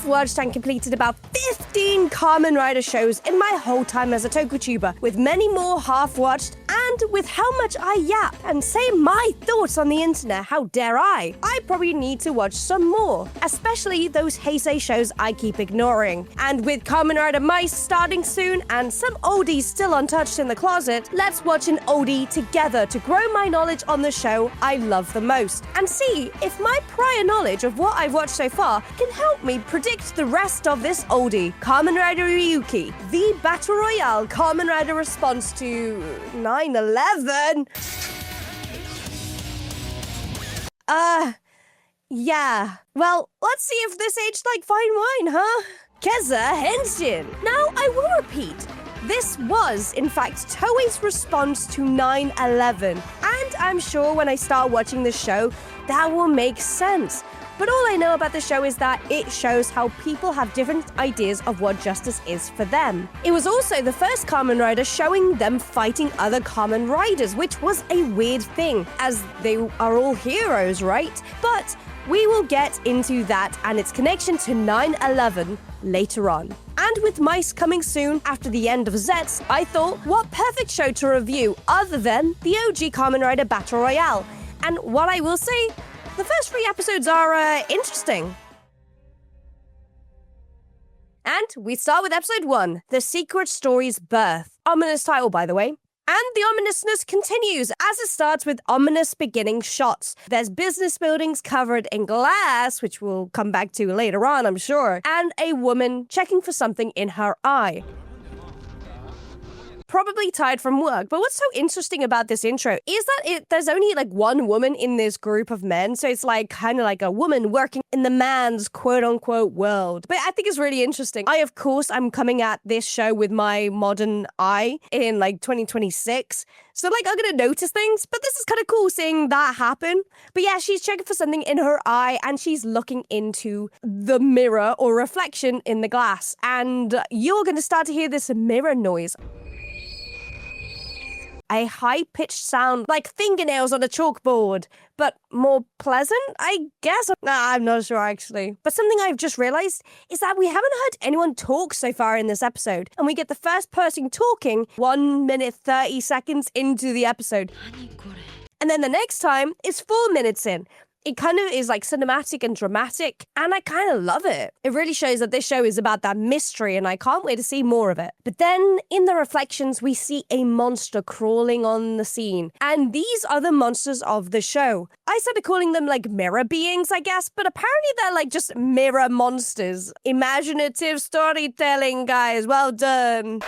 I've watched and completed about 15 Kamen Rider shows in my whole time as a tokutuber, with many more half-watched, and with how much I yap and say my thoughts on the internet, how dare I probably need to watch some more, especially those Heisei shows I keep ignoring. And with Kamen Rider Mice starting soon and some oldies still untouched in the closet, let's watch an oldie together to grow my knowledge on the show I love the most, and see if my prior knowledge of what I've watched so far can help me predict the rest of this oldie. Kamen Rider Ryuki, the Battle Royale Kamen Rider response to 9/11. Yeah. Well, let's see if this aged like fine wine, huh? Kezza Henshin. Now, I will repeat. This was, in fact, Toei's response to 9/11. And I'm sure when I start watching the show, that will make sense. But all I know about the show is that it shows how people have different ideas of what justice is for them. It was also the first Kamen Rider showing them fighting other Kamen Riders, which was a weird thing, as they are all heroes, right? But we will get into that and its connection to 9/11 later on. And with Mice coming soon after the end of Zets, I thought, what perfect show to review other than the OG Kamen Rider Battle Royale. And what I will say, the first 3 episodes are interesting. And we start with episode 1, The Secret Story's Birth. Ominous title, by the way. And the ominousness continues as it starts with ominous beginning shots. There's business buildings covered in glass, which we'll come back to later on, I'm sure, and a woman checking for something in her eye. Probably tired from work. But what's so interesting about this intro is that there's only like one woman in this group of men. So it's like kind of like a woman working in the man's quote unquote world. But I think it's really interesting. Of course, I'm coming at this show with my modern eye in like 2026. So like I'm going to notice things, but this is kind of cool seeing that happen. But yeah, she's checking for something in her eye and she's looking into the mirror or reflection in the glass. And you're going to start to hear this mirror noise. A high-pitched sound like fingernails on a chalkboard, but more pleasant, I guess? I'm not sure, actually. But something I've just realized is that we haven't heard anyone talk so far in this episode, and we get the first person talking 1 minute 30 seconds into the episode. And then the next time is 4 minutes in. It kind of is like cinematic and dramatic, and I kind of love it. It really shows that this show is about that mystery, and I can't wait to see more of it. But then, in the reflections, we see a monster crawling on the scene, and these are the monsters of the show. I started calling them like mirror beings, I guess, but apparently they're like just mirror monsters. Imaginative storytelling, guys. Well done.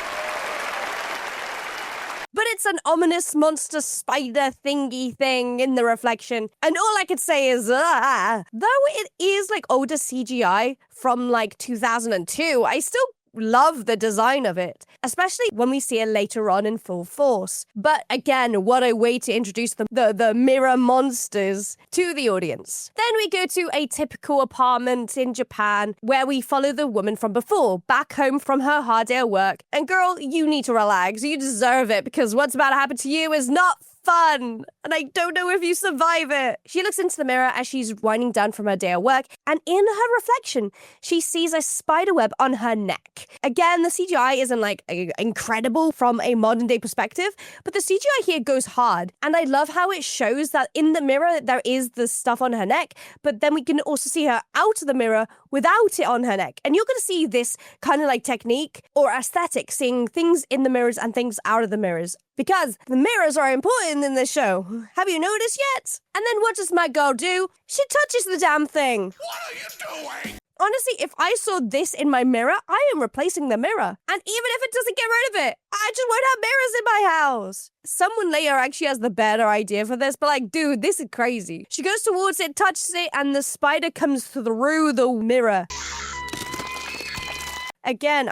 But it's an ominous monster spider thingy thing in the reflection. And all I could say is, Though it is like older CGI from like 2002, I still love the design of it, especially when we see it later on in full force. But again, what a way to introduce the mirror monsters to the audience. Then we go to a typical apartment in Japan where we follow the woman from before, back home from her hard day at work. And girl, you need to relax. You deserve it because what's about to happen to you is not fun, and I don't know if you survive it. She looks into the mirror as she's winding down from her day at work, and in her reflection, she sees a spider web on her neck. Again, the CGI isn't like incredible from a modern day perspective, but the CGI here goes hard, and I love how it shows that in the mirror there is the stuff on her neck, but then we can also see her out of the mirror without it on her neck. And you're going to see this kind of like technique or aesthetic, seeing things in the mirrors and things out of the mirrors. Because the mirrors are important in this show. Have you noticed yet? And then what does my girl do? She touches the damn thing. What are you doing? Honestly, if I saw this in my mirror, I am replacing the mirror. And even if it doesn't get rid of it, I just won't have mirrors in my house. Someone later actually has the better idea for this, but like, dude, this is crazy. She goes towards it, touches it, and the spider comes through the mirror. Again,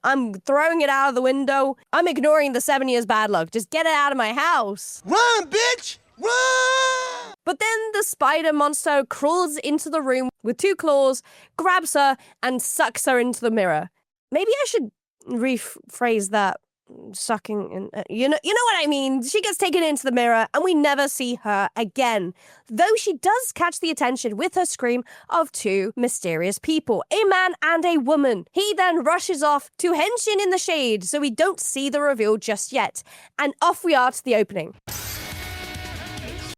I'm throwing it out of the window. I'm ignoring the 7 years bad luck. Just get it out of my house. Run, bitch! Run! But then the spider monster crawls into the room with 2 claws, grabs her, and sucks her into the mirror. Maybe I should rephrase that. sucking in, you know what I mean. She gets taken into the mirror and we never see her again, though she does catch the attention with her scream of two mysterious people, a man and a woman. He then rushes off to Henshin in the shade, so we don't see the reveal just yet, and off we are to the opening.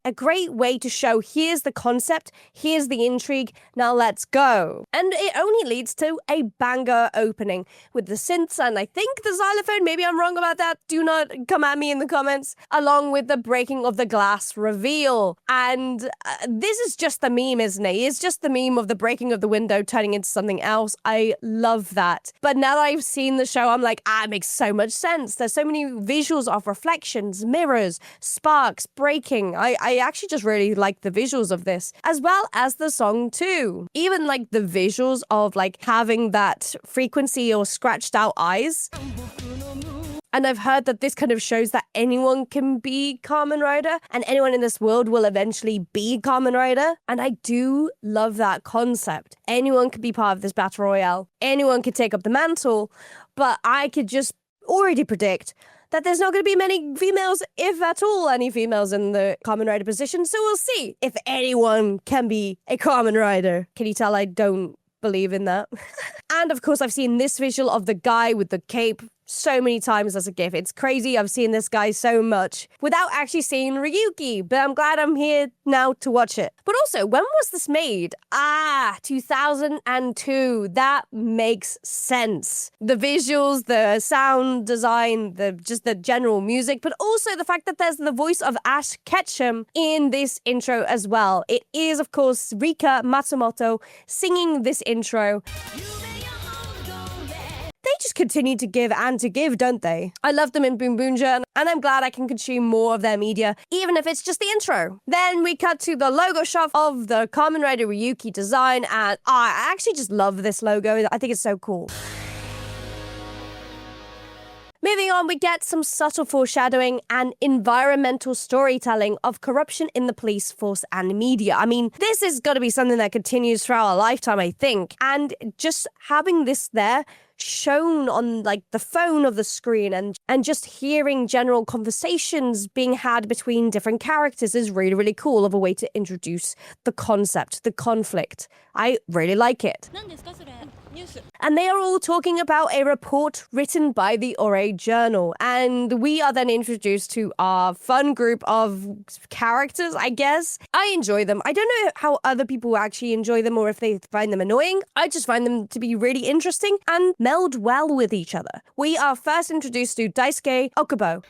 A great way to show here's the concept, here's the intrigue, now let's go. And it only leads to a banger opening with the synths and I think the xylophone, maybe I'm wrong about that, do not come at me in the comments, along with the breaking of the glass reveal. And this is just the meme, isn't it? It's just the meme of the breaking of the window turning into something else. I love that. But now that I've seen the show, I'm like, it makes so much sense. There's so many visuals of reflections, mirrors, sparks, breaking. I actually just really like the visuals of this, as well as the song too. Even like the visuals of like having that frequency or scratched out eyes. And I've heard that this kind of shows that anyone can be Kamen Rider and anyone in this world will eventually be Kamen Rider. And I do love that concept. Anyone can be part of this battle royale. Anyone could take up the mantle, but I could just already predict that there's not going to be many females, if at all any females in the Kamen Rider position. So we'll see if anyone can be a Kamen Rider. Can you tell I don't believe in that? And of course, I've seen this visual of the guy with the cape so many times as a GIF. It's crazy. I've seen this guy so much without actually seeing Ryuki, but I'm glad I'm here now to watch it. But also, when was this made? 2002. That makes sense. The visuals, the sound design, just the general music, but also the fact that there's the voice of Ash Ketchum in this intro as well. It is, of course, Rika Matsumoto singing this intro. They just continue to give and to give, don't they? I love them in Boom Boomja, and I'm glad I can consume more of their media, even if it's just the intro. Then we cut to the logo shot of the Kamen Rider Ryuki design, and I actually just love this logo. I think it's so cool. Moving on, we get some subtle foreshadowing and environmental storytelling of corruption in the police force and media. I mean, this is got to be something that continues throughout our lifetime, I think. And just having this there shown on like the phone of the screen and just hearing general conversations being had between different characters is really, really cool of a way to introduce the concept, the conflict. I really like it. And they are all talking about a report written by the Ore Journal. And we are then introduced to our fun group of characters, I guess. I enjoy them. I don't know how other people actually enjoy them or if they find them annoying. I just find them to be really interesting and meld well with each other. We are first introduced to Daisuke Okubo,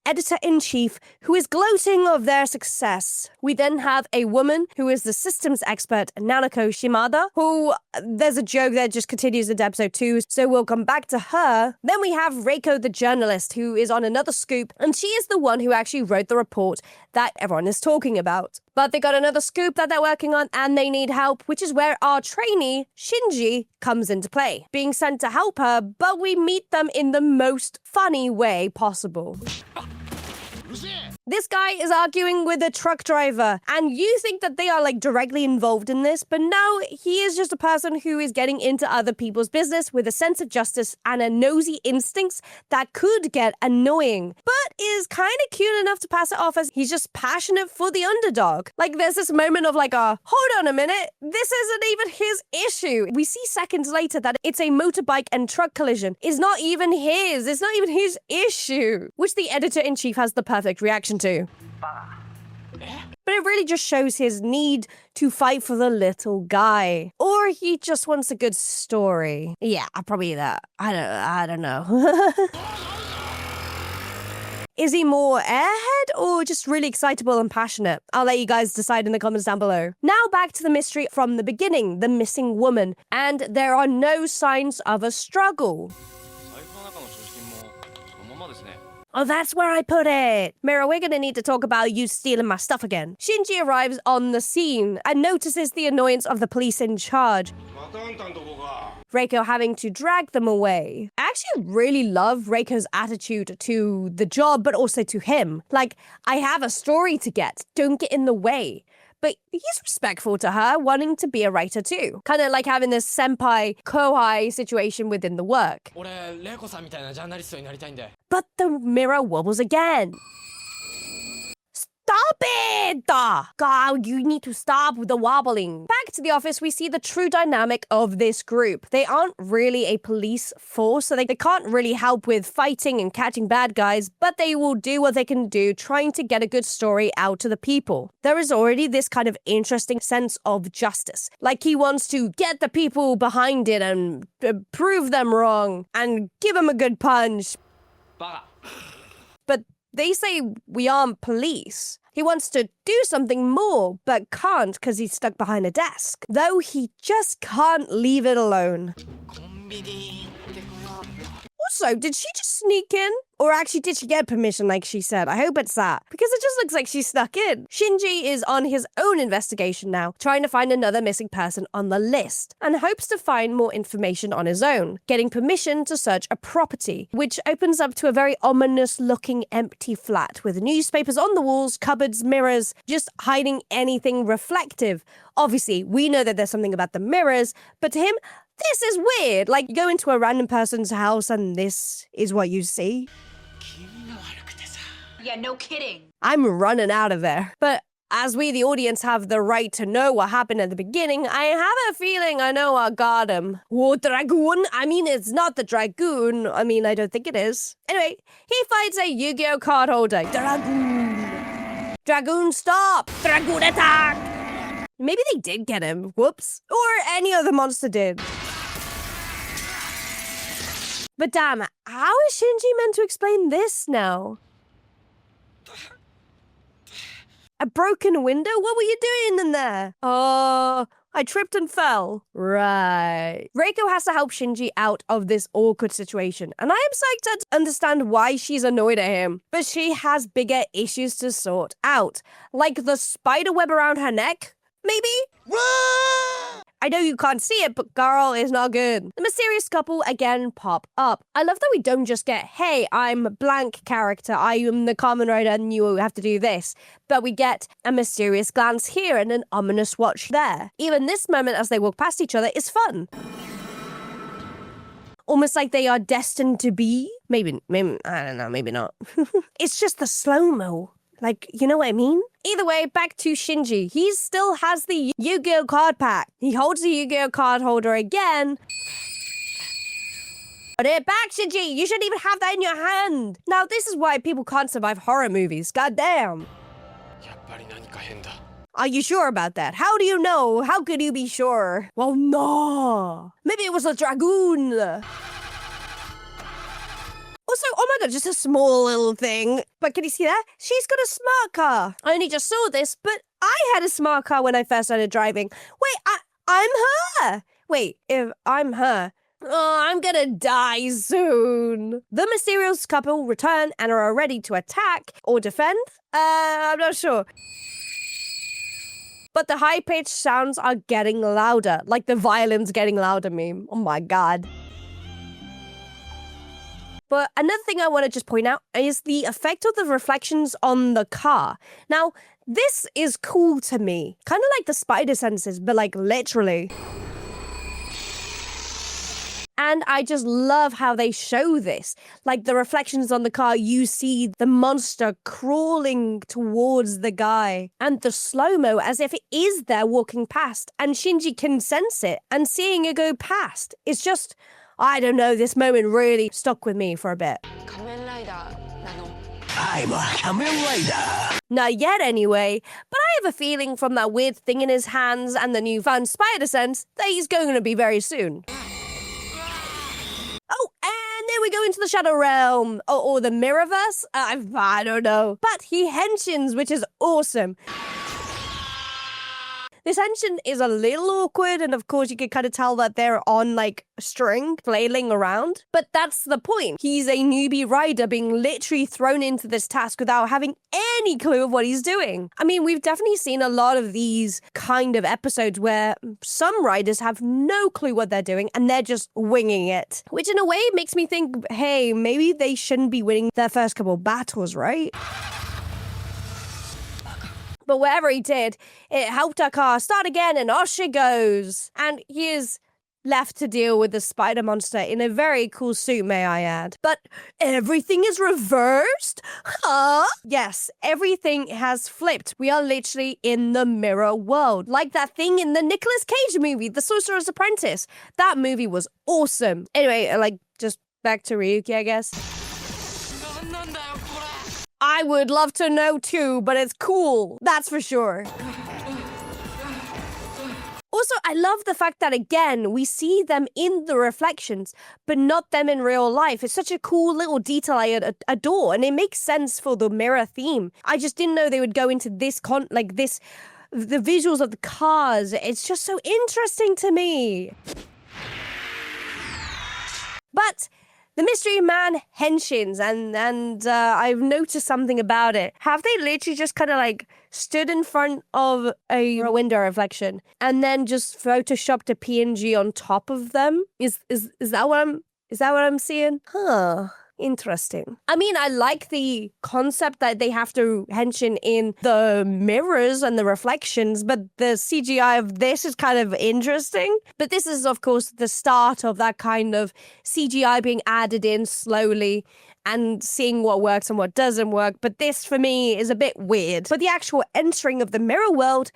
editor-in-chief, who is gloating of their success. We then have a woman who is the systems expert, Nanako Shimada, who there's a joke that just continues into episode 2, so we'll come back to her. Then we have Reiko the journalist, who is on another scoop, and she is the one who actually wrote the report that everyone is talking about. But they got another scoop that they're working on and they need help, which is where our trainee, Shinji, comes into play, being sent to help her, but we meet them in the most funny way possible. This guy is arguing with a truck driver, and you think that they are like directly involved in this, but no, he is just a person who is getting into other people's business with a sense of justice and a nosy instincts that could get annoying, but is kind of cute enough to pass it off as he's just passionate for the underdog. Like there's this moment of like, hold on a minute, this isn't even his issue. We see seconds later that it's a motorbike and truck collision. It's not even his issue, which the editor-in-chief has the perfect reaction to. But it really just shows his need to fight for the little guy. Or he just wants a good story. Yeah, probably that. I don't know. Is he more airhead or just really excitable and passionate? I'll let you guys decide in the comments down below. Now back to the mystery from the beginning, the missing woman. And there are no signs of a struggle. Oh, that's where I put it. Mira, we're gonna need to talk about you stealing my stuff again. Shinji arrives on the scene and notices the annoyance of the police in charge, Reiko having to drag them away. I actually really love Reiko's attitude to the job, but also to him. Like, I have a story to get. Don't get in the way. but he's respectful to her, wanting to be a writer too. Kind of like having this senpai-kohai situation within the work. 俺玲子さんみたいなジャーナリストになりたいんで But the mirror wobbles again. Stop it! God, you need to stop the wobbling. Back to the office, we see the true dynamic of this group. They aren't really a police force, so they can't really help with fighting and catching bad guys, but they will do what they can do, trying to get a good story out to the people. There is already this kind of interesting sense of justice. Like he wants to get the people behind it and prove them wrong and give them a good punch. バカ But they say we aren't police. He wants to do something more, but can't because he's stuck behind a desk. Though he just can't leave it alone. コンビニってこよ Also, did she just sneak in? Or actually, did she get permission like she said? I hope it's that. Because it just looks like she snuck in. Shinji is on his own investigation now, trying to find another missing person on the list, and hopes to find more information on his own, getting permission to search a property, which opens up to a very ominous-looking empty flat with newspapers on the walls, cupboards, mirrors, just hiding anything reflective. Obviously, we know that there's something about the mirrors, but to him, this is weird. Like, you go into a random person's house and this is what you see. 気味が悪くてさ Yeah, no kidding. I'm running out of there. But as we, the audience, have the right to know what happened at the beginning, I have a feeling I know what got him. Oh, Dragoon? I mean, it's not the Dragoon. I mean, I don't think it is. Anyway, he fights a Yu-Gi-Oh card holder. Dragoon. Dragoon, stop. Dragoon attack. Maybe they did get him. Whoops. Or any other monster did. But damn, how is Shinji meant to explain this now? A broken window? What were you doing in there? Oh, I tripped and fell. Right. Reiko has to help Shinji out of this awkward situation, and I am psyched to understand why she's annoyed at him. But she has bigger issues to sort out, like the spider web around her neck, maybe? Run! I know you can't see it, but girl is not good. The mysterious couple again pop up. I love that we don't just get, hey, I'm a blank character, I am the Kamen Rider and you have to do this. But we get a mysterious glance here and an ominous watch there. Even this moment as they walk past each other is fun. Almost like they are destined to be. Maybe, I don't know, maybe not. It's just the slow-mo. Like, you know what I mean? Either way, back to Shinji. He still has the Yu-Gi-Oh card pack. He holds the Yu-Gi-Oh card holder again. Put it back, Shinji! You shouldn't even have that in your hand! Now, this is why people can't survive horror movies. Goddamn. やっぱり何か変だ Are you sure about that? How do you know? How could you be sure? Well, no. Maybe it was a Dragoon. Also, oh my god, just a small little thing. But can you see that? She's got a smart car. I only just saw this, but I had a smart car when I first started driving. Wait, I'm her. Wait, if I'm her, oh, I'm gonna die soon. The mysterious couple return and are ready to attack or defend. I'm not sure. But the high-pitched sounds are getting louder, like the violin's getting louder meme. Oh my god. But another thing I want to just point out is the effect of the reflections on the car. Now, this is cool to me. Kind of like the spider senses, but like literally. And I just love how they show this. Like the reflections on the car, you see the monster crawling towards the guy. And the slow-mo as if it is there walking past. And Shinji can sense it. And seeing it go past, it's just... I don't know, this moment really stuck with me for a bit. 仮面ライダーなの I'm a Kamen Rider. Not yet anyway, but I have a feeling from that weird thing in his hands and the newfound spider sense that he's going to be very soon. Oh, and then we go into the Shadow Realm, or the Mirrorverse, I don't know. But he henshins, which is awesome. This Henshin is a little awkward, and of course you can kind of tell that they're on, like, a string, flailing around. But that's the point. He's a newbie rider being literally thrown into this task without having any clue of what he's doing. I mean, we've definitely seen a lot of these kind of episodes where some riders have no clue what they're doing, and they're just winging it. Which in a way makes me think, hey, maybe they shouldn't be winning their first couple battles, right? but whatever he did, it helped our car start again, and off she goes. And he is left to deal with the spider monster in a very cool suit, may I add. But everything is reversed? Huh? Yes, everything has flipped. We are literally in the mirror world. Like that thing in the Nicolas Cage movie, The Sorcerer's Apprentice. That movie was awesome. Anyway, like, just back to Ryuki, I guess. I would love to know too, but it's cool. That's for sure. Also, I love the fact that, again, we see them in the reflections, but not them in real life. It's such a cool little detail I adore, and it makes sense for the mirror theme. I just didn't know they would go into this, the visuals of the cars. It's just so interesting to me. But the mystery man Henshins, and I've noticed something about it. Have they literally just kind of like stood in front of a window reflection and then just photoshopped a PNG on top of them? Is that what I'm seeing? Huh. Interesting. I mean, I like the concept that they have to henshin in the mirrors and the reflections, but the CGI of this is kind of interesting. But this is, of course, the start of that kind of CGI being added in slowly and seeing what works and what doesn't work. But this, for me, is a bit weird. But the actual entering of the mirror world,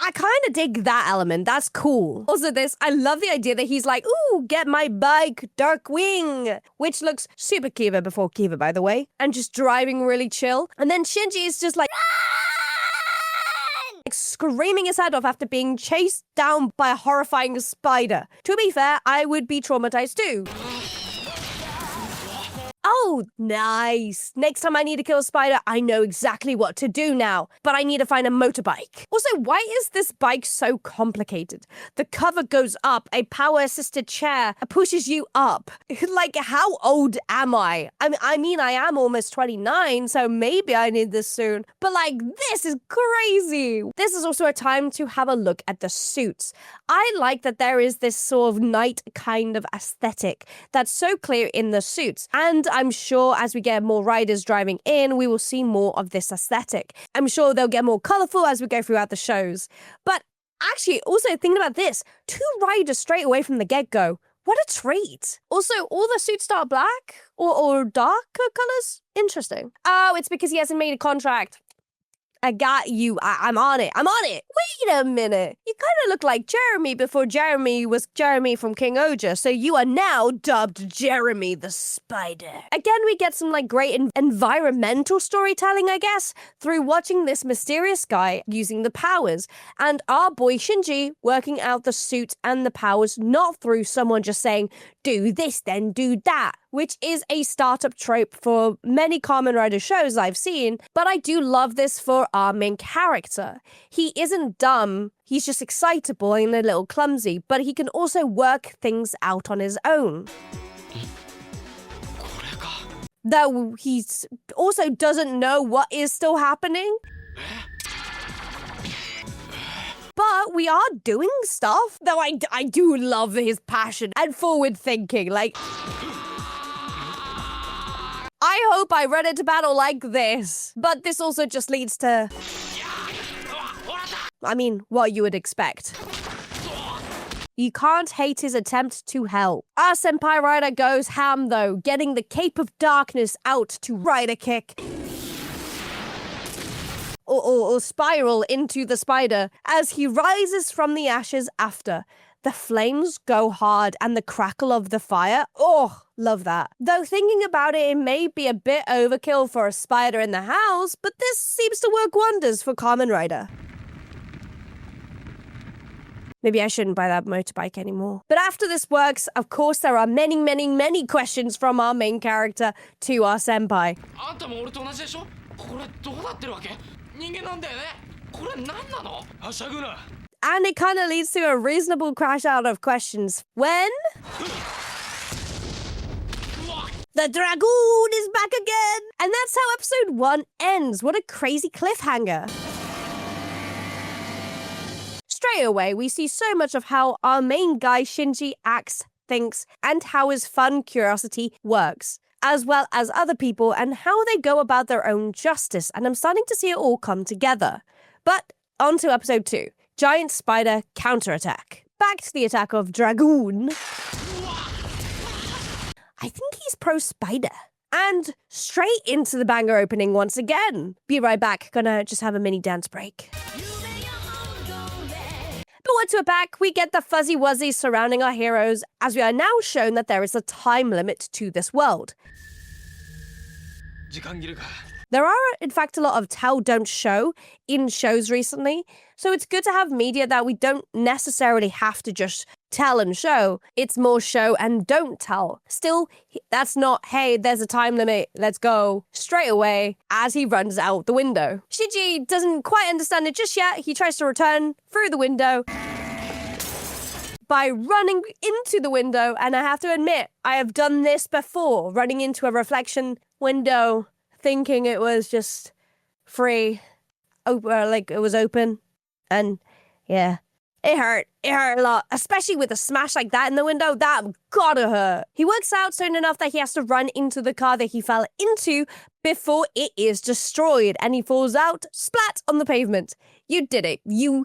I kind of dig that element. That's cool. Also I love the idea that he's like, ooh, get my bike, Dark Wing, which looks super Kiva before Kiva, by the way, and just driving really chill. And then Shinji is just like screaming his head off after being chased down by a horrifying spider. To be fair, I would be traumatized too. Oh, nice. Next time I need to kill a spider, I know exactly what to do now. But I need to find a motorbike. Also, why is this bike so complicated? The cover goes up, a power-assisted chair pushes you up. Like, how old am I? I mean, I am almost 29, so maybe I need this soon. But like, this is crazy. This is also a time to have a look at the suits. I like that there is this sort of night kind of aesthetic that's so clear in the suits. And I'm sure as we get more riders driving in, we will see more of this aesthetic. I'm sure they'll get more colorful as we go throughout the shows. But actually, also thinking about this, 2 riders straight away from the get-go. What a treat. Also, all the suits start black or darker colors? Interesting. Oh, it's because he hasn't made a contract. I got you. I'm on it. I'm on it. Wait a minute. You kind of look like Jeremy before Jeremy was Jeremy from King Oja, so you are now dubbed Jeremy the Spider. Again, we get some like great environmental storytelling, I guess, through watching this mysterious guy using the powers, and our boy Shinji working out the suit and the powers, not through someone just saying, do this, then do that, which is a startup trope for many Kamen Rider shows I've seen, but I do love this for our main character. He isn't dumb, he's just excitable and a little clumsy, but he can also work things out on his own. Though he also doesn't know what is still happening. But we are doing stuff, though I do love his passion and forward thinking, like... I hope I run into battle like this. But this also just leads to... I mean, what you would expect. You can't hate his attempt to help. Our Senpai Rider goes ham though, getting the Cape of Darkness out to Rider Kick. Or spiral into the spider as he rises from the ashes after. The flames go hard and the crackle of the fire. Oh, love that. Though thinking about it, it may be a bit overkill for a spider in the house, but this seems to work wonders for Kamen Rider. Maybe I shouldn't buy that motorbike anymore. But after this works, of course, there are many, many, many questions from our main character to our senpai. And it kind of leads to a reasonable crash out of questions. When? The Dragoon is back again! And that's how episode 1 ends. What a crazy cliffhanger. Straight away, we see so much of how our main guy Shinji acts, thinks, and how his fun curiosity works, as well as other people and how they go about their own justice, and I'm starting to see it all come together. But on to episode 2. Giant spider counterattack. Back to the attack of Dragoon. I think he's pro spider. And straight into the banger opening once again. Be right back. Gonna just have a mini dance break. But once we're back, we get the fuzzy wuzzies surrounding our heroes as we are now shown that there is a time limit to this world. 時間切れか There are, in fact, a lot of tell, don't show in shows recently. So it's good to have media that we don't necessarily have to just tell and show. It's more show and don't tell. Still, that's not, hey, there's a time limit, let's go, straight away as he runs out the window. Shinji doesn't quite understand it just yet. He tries to return through the window by running into the window. And I have to admit, I have done this before, running into a reflection window, thinking it was just free, like it was open. And yeah, it hurt a lot, especially with a smash like that in the window. That gotta hurt. He works out soon enough that he has to run into the car that he fell into before it is destroyed, and he falls out splat on the pavement. You did it. You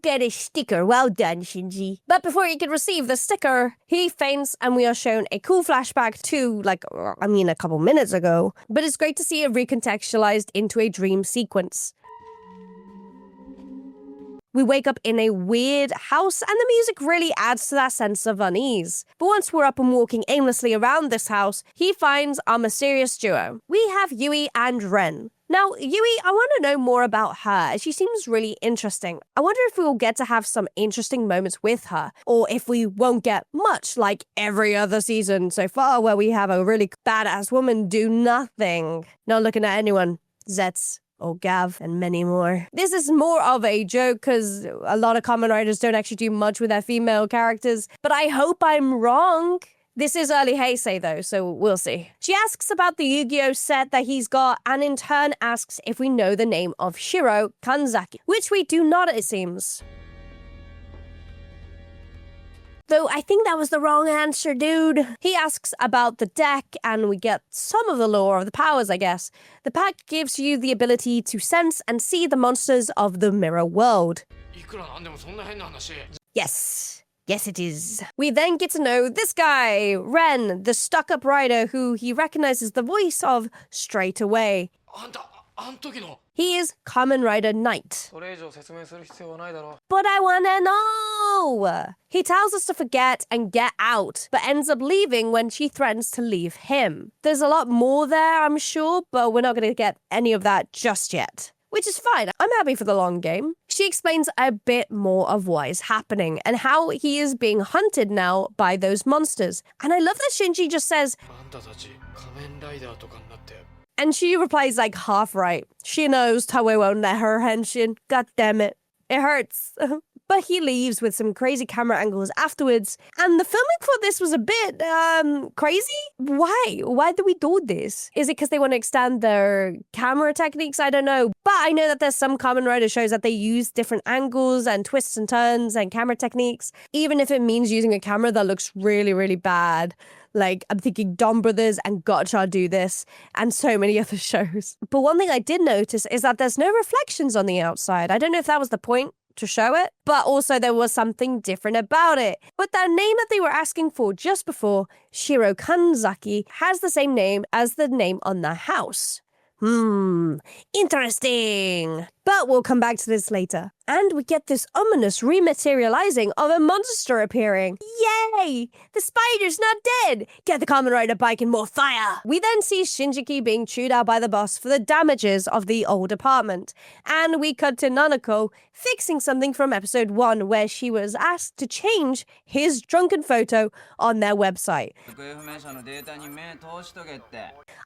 get a sticker. Well done, Shinji. But before he can receive the sticker, he faints, and we are shown a cool flashback to, a couple minutes ago. But it's great to see it recontextualized into a dream sequence. We wake up in a weird house, and the music really adds to that sense of unease. But once we're up and walking aimlessly around this house, he finds our mysterious duo. We have Yui and Ren. Now, Yui, I want to know more about her. She seems really interesting. I wonder if we will get to have some interesting moments with her, or if we won't get much like every other season so far, where we have a really badass woman do nothing. Not looking at anyone. Zets. Or Gav, and many more. This is more of a joke because a lot of Kamen Riders don't actually do much with their female characters, but I hope I'm wrong. This is early Heisei though, so we'll see. She asks about the Yu-Gi-Oh set that he's got, and in turn asks if we know the name of Shiro Kanzaki, which we do not, it seems. Though I think that was the wrong answer, dude. He asks about the deck, and we get some of the lore of the powers, I guess. The pack gives you the ability to sense and see the monsters of the mirror world. いくらなんでもそんな変な話 Yes. Yes, it is. We then get to know this guy, Ren, the stuck-up rider who he recognizes the voice of straight away. あんたあん時の He is Kamen Rider Knight. それ以上説明する必要はないだろ But I wanna know! He tells us to forget and get out, but ends up leaving when she threatens to leave him. There's a lot more there, I'm sure, but we're not gonna get any of that just yet. Which is fine. I'm happy for the long game. She explains a bit more of what is happening and how he is being hunted now by those monsters. And I love that Shinji just says, あんたたち仮面ライダーとかになって and she replies like half right. She knows Toei won't let her henshin. God damn it. It hurts. But he leaves with some crazy camera angles afterwards. And the filming for this was a bit, crazy? Why? Why do we do this? Is it because they want to extend their camera techniques? I don't know. But I know that there's some Kamen Rider shows that they use different angles and twists and turns and camera techniques, even if it means using a camera that looks really, really bad. Like, I'm thinking Dawn Brothers and Gotcha do this, and so many other shows. But one thing I did notice is that there's no reflections on the outside. I don't know if that was the point to show it, but also there was something different about it. But the name that they were asking for just before, Shiro Kanzaki, has the same name as the name on the house. Interesting. But we'll come back to this later. And we get this ominous rematerializing of a monster appearing. Yay! The spider's not dead! Get the Kamen Rider bike and more fire! We then see Shinji being chewed out by the boss for the damages of the old apartment. And we cut to Nanako fixing something from episode 1 where she was asked to change his drunken photo on their website.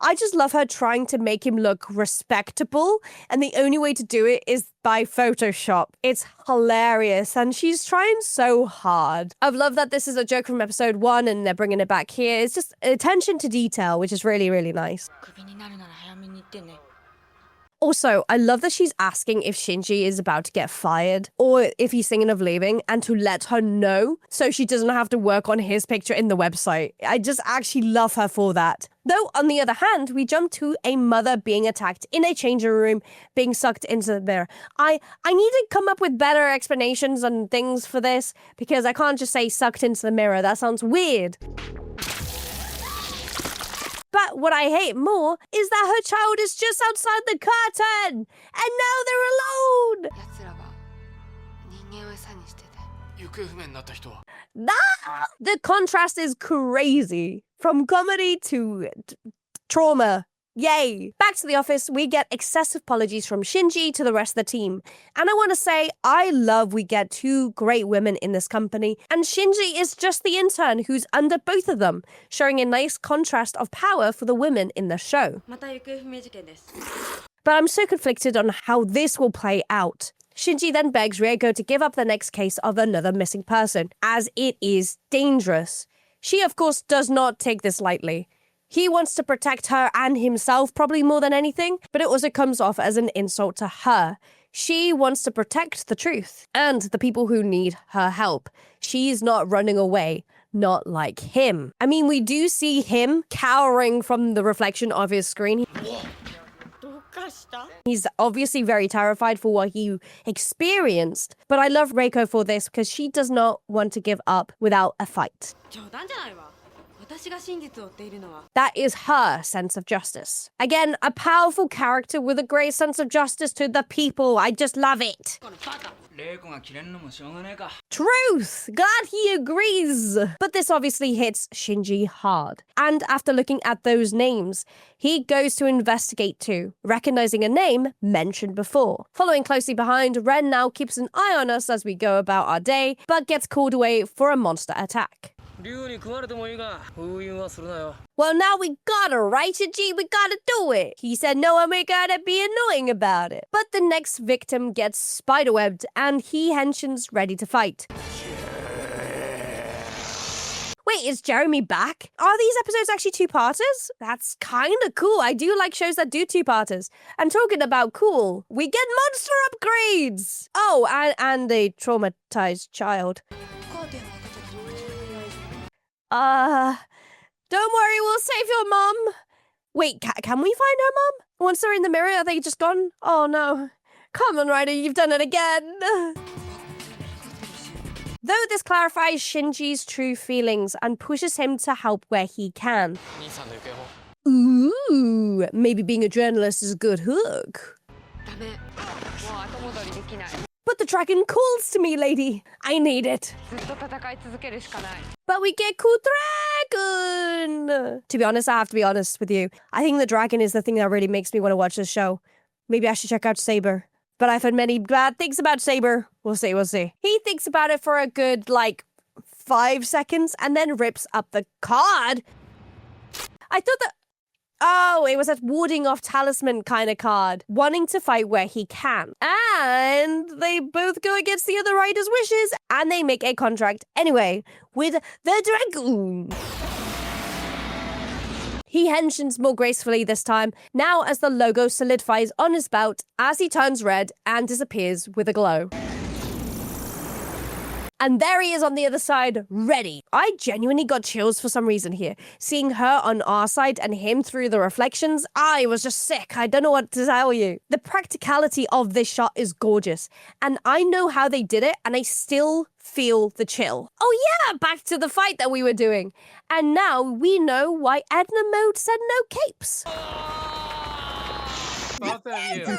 I just love her trying to make him look respectable, and the only way to do it is by Photoshop. It's hilarious, and she's trying so hard. I've loved that this is a joke from episode 1 and they're bringing it back here. It's just attention to detail, which is really, really nice. Also, I love that she's asking if Shinji is about to get fired or if he's thinking of leaving and to let her know so she doesn't have to work on his picture in the website. I just actually love her for that. Though, on the other hand, we jump to a mother being attacked in a changing room, being sucked into the mirror. I need to come up with better explanations and things for this because I can't just say sucked into the mirror. That sounds weird. But what I hate more is that her child is just outside the curtain, and now they're alone. 奴らが人間を餌にしてて。行方不明になった人は The contrast is crazy. From comedy to trauma. Yay! Back to the office, we get excessive apologies from Shinji to the rest of the team. And I want to say, I love we get two great women in this company, and Shinji is just the intern who's under both of them, showing a nice contrast of power for the women in the show. また行方不明事件です。 But I'm so conflicted on how this will play out. Shinji then begs Ryuki to give up the next case of another missing person, as it is dangerous. She, of course, does not take this lightly. He wants to protect her and himself probably more than anything, but it also comes off as an insult to her. She wants to protect the truth and the people who need her help. She's not running away, not like him. I mean, we do see him cowering from the reflection of his screen. どうかした？ He's obviously very terrified for what he experienced, but I love Reiko for this because she does not want to give up without a fight. 冗談じゃないわ。私が真実を追っているのは That is her sense of justice. Again, a powerful character with a great sense of justice to the people. I just love it. このバカ。 玲子が切れんのもしょうがねえか。 Truth! Glad he agrees. But this obviously hits Shinji hard. And after looking at those names, he goes to investigate too, recognizing a name mentioned before. Following closely behind, Ren now keeps an eye on us as we go about our day, but gets called away for a monster attack. 竜に食われてもいいが封印はするなよ。 Well, now we gotta, right, Shinji? We gotta do it. He said no and we gotta be annoying about it. But the next victim gets spiderwebbed and he Henshin's ready to fight. Wait, is Jeremy back? Are these episodes actually two-parters? That's kinda cool. I do like shows that do two-parters. And talking about cool, we get monster upgrades! Oh, and a traumatized child. カーテンを開けてくれ。 Don't worry, we'll save your mum. Wait, can we find her mum? Once they're in the mirror, are they just gone? Oh no. Kamen Rider, you've done it again. Though this clarifies Shinji's true feelings and pushes him to help where he can. 兄さんの行方も Ooh, maybe being a journalist is a good hook. ダメ。もう後戻りできない。 But the dragon calls to me, lady. I need it. ずっと戦い続けるしかない。 But we get cool dragon. To be honest, I have to be honest with you. I think the dragon is the thing that really makes me want to watch this show. Maybe I should check out Saber. But I've heard many bad things about Saber. We'll see, we'll see. He thinks about it for a good, 5 seconds and then rips up the card. I thought that... Oh, it was a warding off talisman kind of card. Wanting to fight where he can. And they both go against the other rider's wishes. And they make a contract anyway with the dragoon. He henshins more gracefully this time, now as the logo solidifies on his belt as he turns red and disappears with a glow. And there he is on the other side, ready. I genuinely got chills for some reason here. Seeing her on our side and him through the reflections, I was just sick. I don't know what to tell you. The practicality of this shot is gorgeous. And I know how they did it, and I still feel the chill. Oh yeah, back to the fight that we were doing. And now we know why Edna Mode said no capes. Both of you.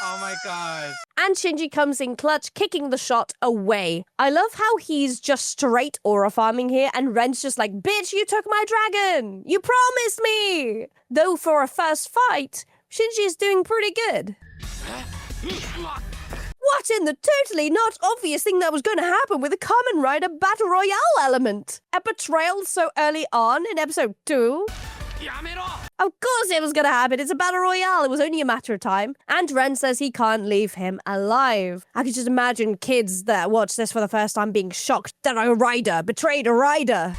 Oh my god. And Shinji comes in clutch, kicking the shot away. I love how he's just straight aura farming here, and Ren's just like, bitch, you took my dragon! You promised me! Though for a first fight, Shinji is doing pretty good. What in the totally not obvious thing that was going to happen with a Kamen Rider Battle Royale element? A betrayal so early on in episode 2? やめろ Of course it was going to happen. It's a battle royale. It was only a matter of time. And Ren says he can't leave him alive. I could just imagine kids that watch this for the first time being shocked that a rider betrayed a rider.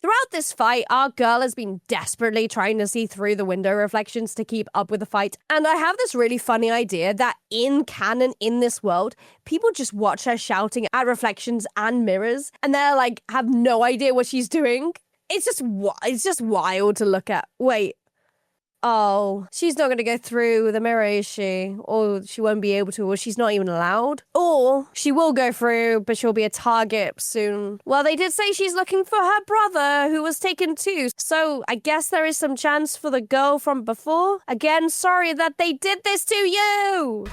The Throughout this fight, our girl has been desperately trying to see through the window reflections to keep up with the fight. And I have this really funny idea that in canon in this world, people just watch her shouting at reflections and mirrors, and they're like, have no idea what she's doing. It's just wild to look at. Wait. Oh, she's not going to go through the mirror, is she? Or she won't be able to, or she's not even allowed? Or she will go through, but she'll be a target soon. Well, they did say she's looking for her brother, who was taken too. So I guess there is some chance for the girl from before. Again, sorry that they did this to you!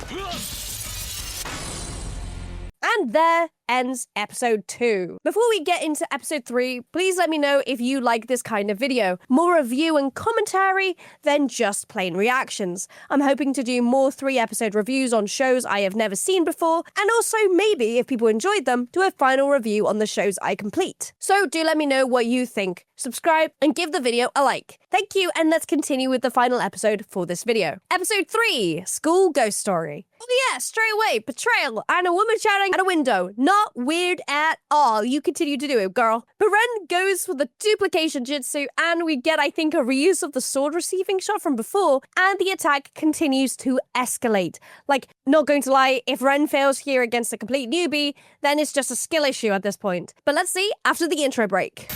And there ends episode 2. Before we get into episode 3, please let me know if you like this kind of video. More review and commentary than just plain reactions. I'm hoping to do more 3-episode reviews on shows I have never seen before, and also maybe, if people enjoyed them, do a final review on the shows I complete. So do let me know what you think. Subscribe and give the video a like. Thank you, and let's continue with the final episode for this video. Episode 3, School Ghost Story. Oh yeah, straight away, betrayal, and a woman shouting at a window. Not weird at all. You continue to do it, girl. But Ren goes for the duplication jutsu, and we get, I think, a reuse of the sword receiving shot from before, and the attack continues to escalate. Like, not going to lie, if Ren fails here against a complete newbie, then it's just a skill issue at this point. But let's see after the intro break.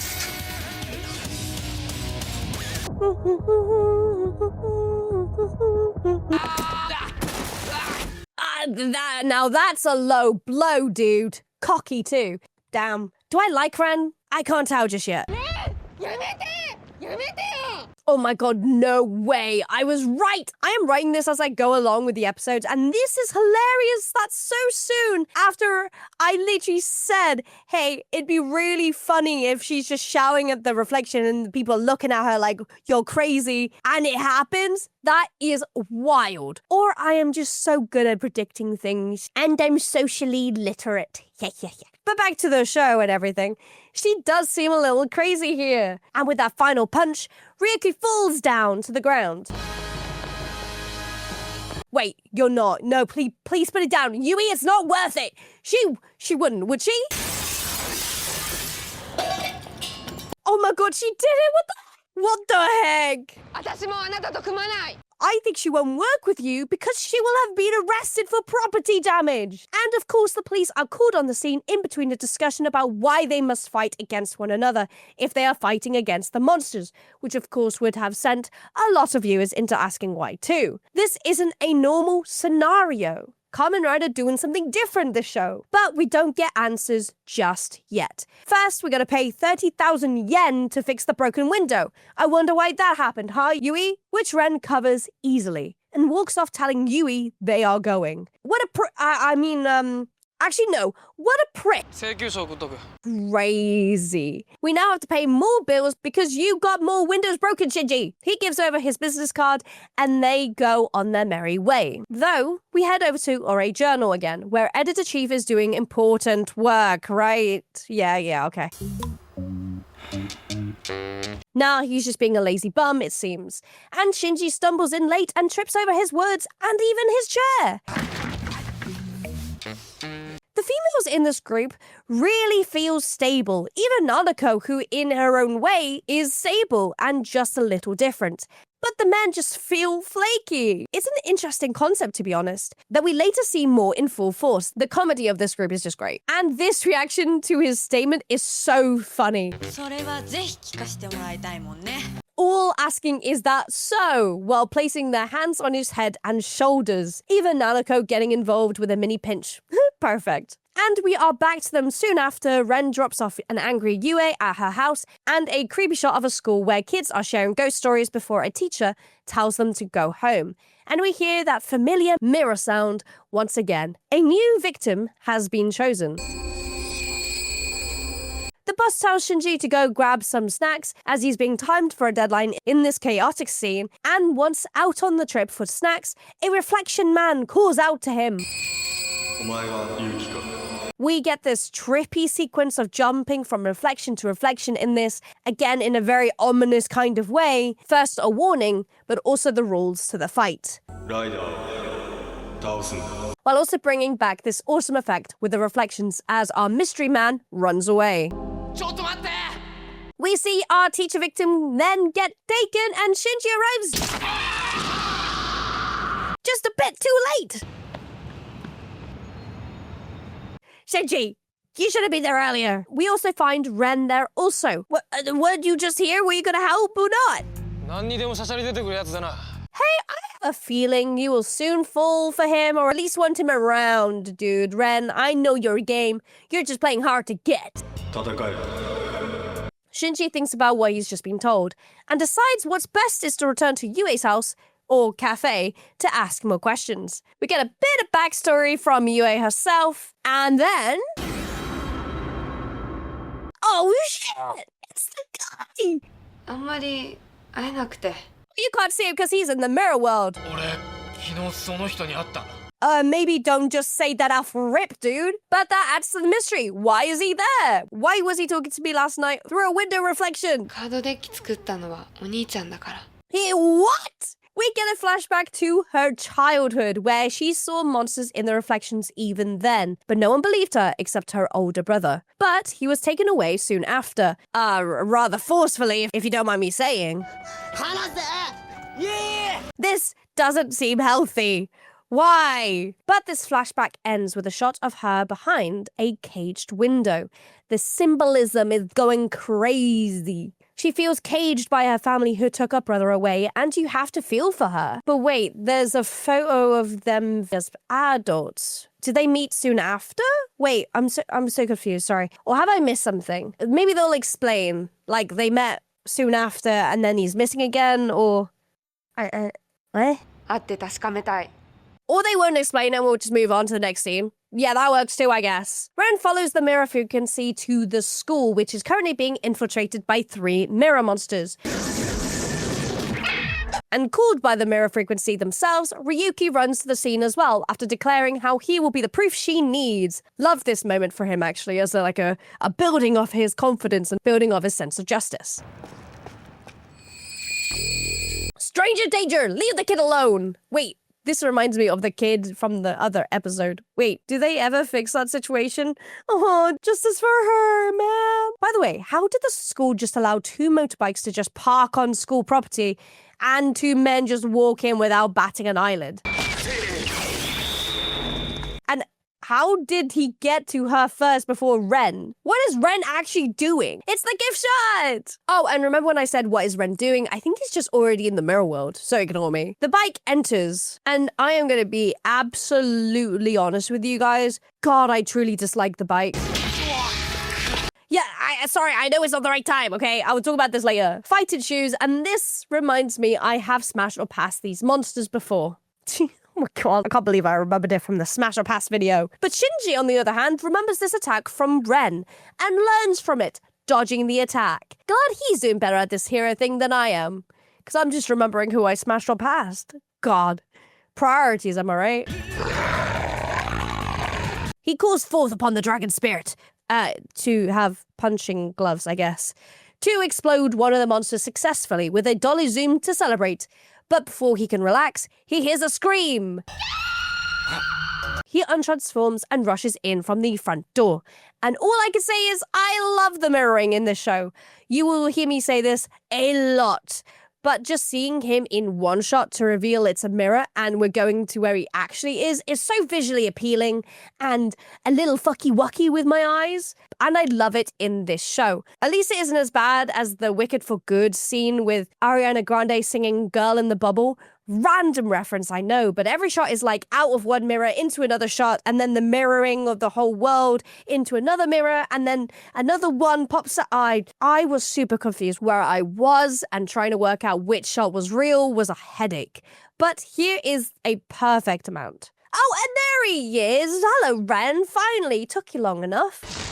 Now that's a low blow, dude. Cocky too. Damn. Do I like Ren? I can't tell just yet. Oh my god, no way. I was right. I am writing this as I go along with the episodes, and this is hilarious. That's so soon after I literally said, hey, it'd be really funny if she's just shouting at the reflection and people are looking at her like, you're crazy, and it happens. That is wild. Or I am just so good at predicting things, and I'm socially literate. Yeah. But back to the show and everything. She does seem a little crazy here. And with that final punch, Ryuki falls down to the ground. Wait, you're not. No, please put it down. Yui, it's not worth it. She wouldn't, would she? Oh my god, she did it. What the heck? 私もあなたと組まない I think she won't work with you because she will have been arrested for property damage. And of course, the police are called on the scene in between a discussion about why they must fight against one another if they are fighting against the monsters, which of course would have sent a lot of viewers into asking why too. This isn't a normal scenario. Kamen Rider doing something different this show. But we don't get answers just yet. First, we're gonna pay 30,000 yen to fix the broken window. I wonder why that happened, huh, Yui? Which Ren covers easily and walks off telling Yui they are going. What a actually no, what a prick. 請求書送っとく Crazy. We now have to pay more bills because you got more windows broken, Shinji. He gives over his business card and they go on their merry way. Though, we head over to Ore Journal again, where Editor-Chief is doing important work, right? Yeah, okay. Nah, he's just being a lazy bum, it seems. And Shinji stumbles in late and trips over his words and even his chair. The females in this group really feel stable. Even Nanako, who in her own way is stable and just a little different. But the men just feel flaky. It's an interesting concept, to be honest, that we later see more in full force. The comedy of this group is just great. And this reaction to his statement is so funny. それはぜひ聞かせてもらいたいもんね All asking, is that so? While placing their hands on his head and shoulders. Even Nanako getting involved with a mini pinch. Perfect. And we are back to them soon after Ren drops off an angry Yui at her house and a creepy shot of a school where kids are sharing ghost stories before a teacher tells them to go home. And we hear that familiar mirror sound once again. A new victim has been chosen. The boss tells Shinji to go grab some snacks as he's being timed for a deadline in this chaotic scene, and once out on the trip for snacks, a reflection man calls out to him. We get this trippy sequence of jumping from reflection to reflection in this, again in a very ominous kind of way. First a warning, but also the rules to the fight. While also bringing back this awesome effect with the reflections as our mystery man runs away. ちょっと待って We see our teacher victim then get taken and Shinji arrives just a bit too late. Shinji, you should have been there earlier. We also find Ren there also. Weren't you just here? Were you gonna help or not? 何にでもしゃしゃり出てくるやつだな。 Hey, I have a feeling you will soon fall for him or at least want him around, dude. Ren, I know your game. You're just playing hard to get. Shinji thinks about what he's just been told and decides what's best is to return to Yue's house or cafe to ask more questions. We get a bit of backstory from Yue herself and then... Oh shit! It's the guy! あんまり会えなくて You can't see him because he's in the mirror world. 俺、昨日その人に会った。 Maybe don't just say that off rip, dude. But that adds to the mystery. Why is he there? Why was he talking to me last night through a window reflection? カードデッキ作ったのはお兄ちゃんだから What? We get a flashback to her childhood where she saw monsters in the reflections even then, but no one believed her except her older brother. But he was taken away soon after. Rather forcefully, if you don't mind me saying. Yeah! This doesn't seem healthy. Why? But this flashback ends with a shot of her behind a caged window. The symbolism is going crazy. She feels caged by her family who took her brother away, and you have to feel for her. But wait, there's a photo of them as adults. Did they meet soon after? Wait, I'm so confused, sorry. Or have I missed something? Maybe they'll explain. Like, they met soon after, and then he's missing again, or... what? 会って確かめたい Or they won't explain and we'll just move on to the next scene. Yeah, that works too, I guess. Ren follows the mirror frequency to the school, which is currently being infiltrated by 3 mirror monsters. And called by the mirror frequency themselves, Ryuki runs to the scene as well, after declaring how he will be the proof she needs. Love this moment for him, actually, as a building of his confidence and building of his sense of justice. Stranger danger! Leave the kid alone! Wait. This reminds me of the kid from the other episode. Wait, do they ever fix that situation? Oh, justice for her, man. By the way, how did the school just allow 2 motorbikes to just park on school property and 2 men just walk in without batting an eyelid? And how did he get to her first before Ren? What is Ren actually doing? It's the gift shot! Oh, and remember when I said, what is Ren doing? I think he's just already in the mirror world, so ignore me. The bike enters, and I am going to be absolutely honest with you guys. God, I truly dislike the bike. Yeah, sorry, I know it's not the right time, okay? I will talk about this later. Fight ensues, and this reminds me I have smashed or passed these monsters before. Oh my god, I can't believe I remembered it from the Smash or Pass video. But Shinji, on the other hand, remembers this attack from Ren and learns from it, dodging the attack. Glad he's doing better at this hero thing than I am. Because I'm just remembering who I smashed or passed. God. Priorities, am I right? He calls forth upon the dragon spirit to have punching gloves, I guess, to explode one of the monsters successfully with a dolly zoom to celebrate. But before he can relax, he hears a scream. He untransforms and rushes in from the front door. And all I can say is I love the mirroring in this show. You will hear me say this a lot. But just seeing him in one shot to reveal it's a mirror and we're going to where he actually is so visually appealing and a little fucky-wucky with my eyes. And I love it in this show. At least it isn't as bad as the Wicked for Good scene with Ariana Grande singing Girl in the Bubble. Random reference, I know, but every shot is like out of one mirror into another shot and then the mirroring of the whole world into another mirror and then another one pops up. I was super confused where I was and trying to work out which shot was real was a headache. But here is a perfect amount. Oh, and there he is! Hello, Ren. Finally, took you long enough.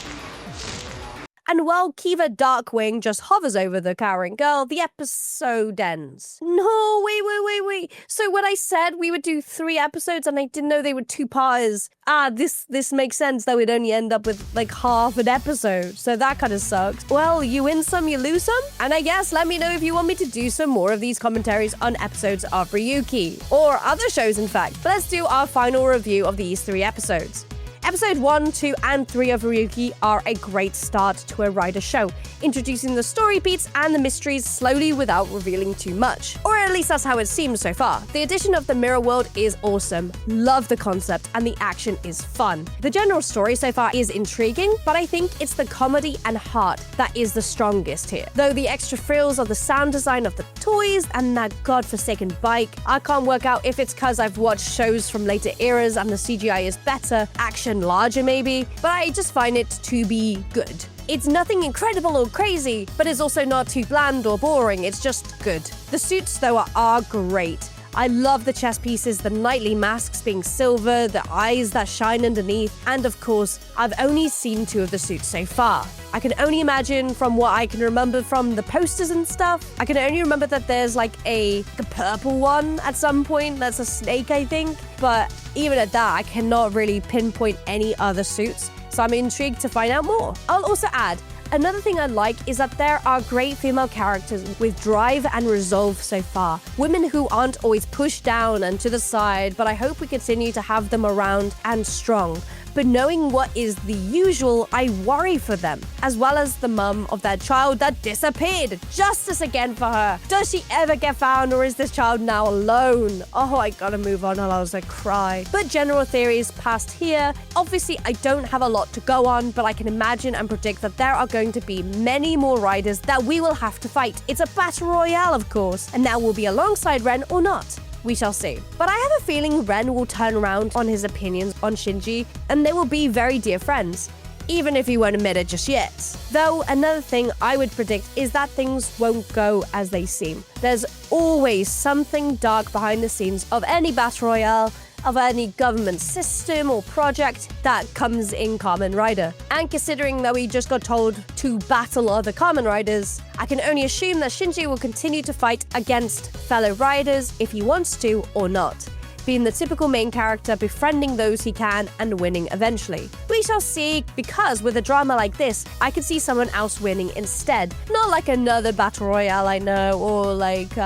And while Kiva Darkwing just hovers over the cowering girl, the episode ends. No, wait. So when I said we would do 3 episodes and I didn't know they were 2-parters, this makes sense that we'd only end up with like half an episode. So that kind of sucks. Well, you win some, you lose some. And I guess let me know if you want me to do some more of these commentaries on episodes of Ryuki. Or other shows, in fact. But let's do our final review of these 3 episodes. Episode 1, 2, and 3 of Ryuki are a great start to a rider show, introducing the story beats and the mysteries slowly without revealing too much. Or at least that's how it seems so far. The addition of the mirror world is awesome. Love the concept, and the action is fun. The general story so far is intriguing, but I think it's the comedy and heart that is the strongest here. Though the extra frills of the sound design of the toys and that godforsaken bike, I can't work out if it's because I've watched shows from later eras and the CGI is better, action larger maybe, but I just find it to be good. It's nothing incredible or crazy, but it's also not too bland or boring, it's just good. The suits though are great. I love the chest pieces, the knightly masks being silver, the eyes that shine underneath, and of course, I've only seen 2 of the suits so far. I can only imagine from what I can remember from the posters and stuff, I can only remember that there's like a purple one at some point, that's a snake I think, but even at that, I cannot really pinpoint any other suits, so I'm intrigued to find out more. I'll also add, another thing I like is that there are great female characters with drive and resolve so far. Women who aren't always pushed down and to the side, but I hope we continue to have them around and strong. But knowing what is the usual, I worry for them, as well as the mum of that child that disappeared. Justice again for her. Does she ever get found, or is this child now alone? Oh, I gotta move on, or else I cry. But general theories past here. Obviously, I don't have a lot to go on, but I can imagine and predict that there are going to be many more riders that we will have to fight. It's a battle royale, of course, and that will be alongside Ren or not. We shall see. But I have a feeling Ren will turn around on his opinions on Shinji, and they will be very dear friends, even if he won't admit it just yet. Though, another thing I would predict is that things won't go as they seem. There's always something dark behind the scenes of any battle royale, of any government system or project that comes in Kamen Rider. And considering that we just got told to battle other Kamen Riders, I can only assume that Shinji will continue to fight against fellow riders if he wants to or not, being the typical main character, befriending those he can and winning eventually. We shall see, because with a drama like this, I could see someone else winning instead. Not like another battle royale I know, or like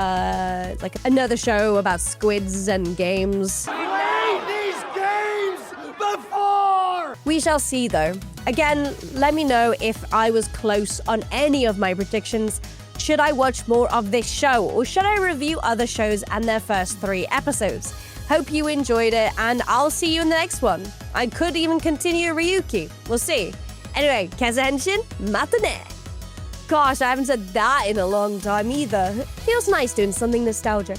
another show about squids and games. We shall see though. Again, let me know if I was close on any of my predictions. Should I watch more of this show, or should I review other shows and their first 3 episodes? Hope you enjoyed it, and I'll see you in the next one. I could even continue Ryuki. We'll see. Anyway, Kezza Henshin, matane! Gosh, I haven't said that in a long time either. Feels nice doing something nostalgic.